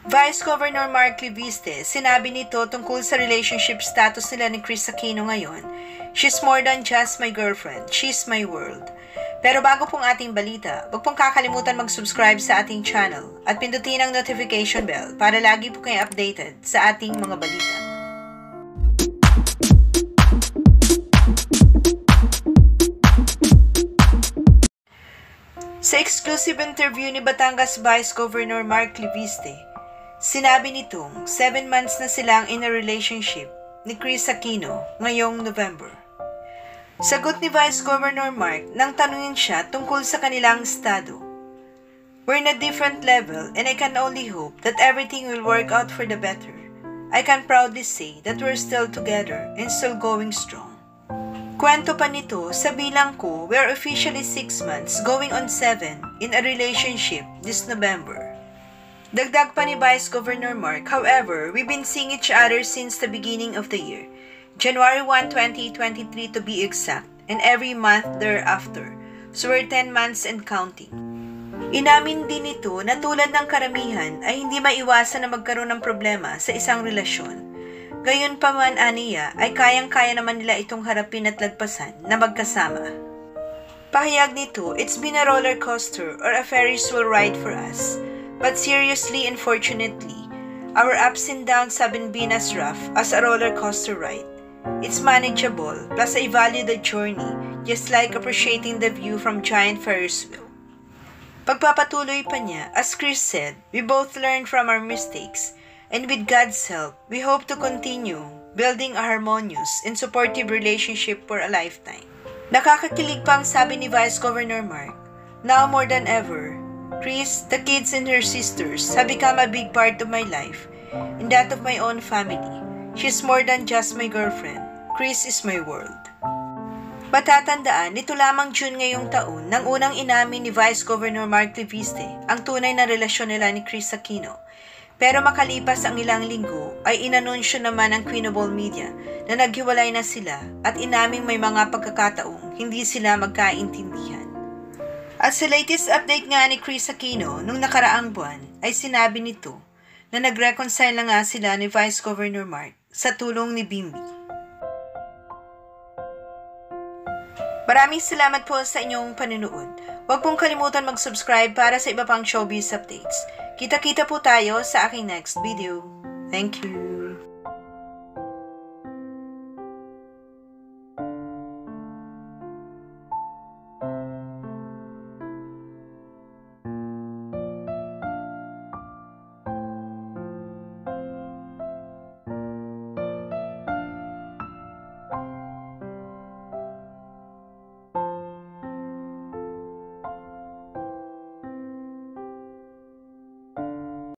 Vice Governor Mark Leviste, sinabi nito tungkol sa relationship status nila ni Kris Aquino ngayon. She's more than just my girlfriend. She's my world. Pero bago pong ating balita, huwag pong kakalimutan mag-subscribe sa ating channel at pindutin ang notification bell para lagi po kayo updated sa ating mga balita. Sa exclusive interview ni Batangas Vice Governor Mark Leviste, sinabi nitong 7 months na silang in a relationship ni Kris Aquino ngayong November. Sagot ni Vice Governor Mark nang tanungin siya tungkol sa kanilang estado. We're in a different level and I can only hope that everything will work out for the better. I can proudly say that we're still together and still going strong. Kwento pa nito, sa bilang ko, we're officially 6 months going on 7 in a relationship this November. Dagdag pa ni Vice Governor Mark, however, we've been seeing each other since the beginning of the year, January 1, 2023 to be exact, and every month thereafter, so we're 10 months and counting. Inamin din nito na tulad ng karamihan ay hindi maiwasan na magkaroon ng problema sa isang relasyon. Gayon pa man aniya ay kayang-kaya naman nila itong harapin at lagpasan na magkasama. Pahayag nito, it's been a roller coaster or a Ferris wheel ride for us. But seriously and fortunately, our ups and downs haven't been as rough as a roller coaster ride. It's manageable, plus I value the journey, just like appreciating the view from giant Ferris wheel. Pagpapatuloy pa niya, as Kris said, we both learned from our mistakes, and with God's help, we hope to continue building a harmonious and supportive relationship for a lifetime. Nakakakilig pang sabi ni Vice Governor Mark, now more than ever, Kris, the kids and her sisters have become a big part of my life and that of my own family. She's more than just my girlfriend. Kris is my world. Matatandaan, nito lamang June ngayong taon nang unang inamin ni Vice Governor Mark Leviste ang tunay na relasyon nila ni Kris Aquino. Pero makalipas ang ilang linggo ay inanunsyo naman ng Queen of All Media na naghiwalay na sila at inaming may mga pagkakataong hindi sila magkaintindihan. At sa latest update nga ni Kris Aquino nung nakaraang buwan ay sinabi nito na nag-reconcile na nga sila ni Vice Governor Mark sa tulong ni Bimbi. Maraming salamat po sa inyong panunood. Huwag pong kalimutan mag-subscribe para sa iba pang showbiz updates. Kita-kita po tayo sa aking next video. Thank you.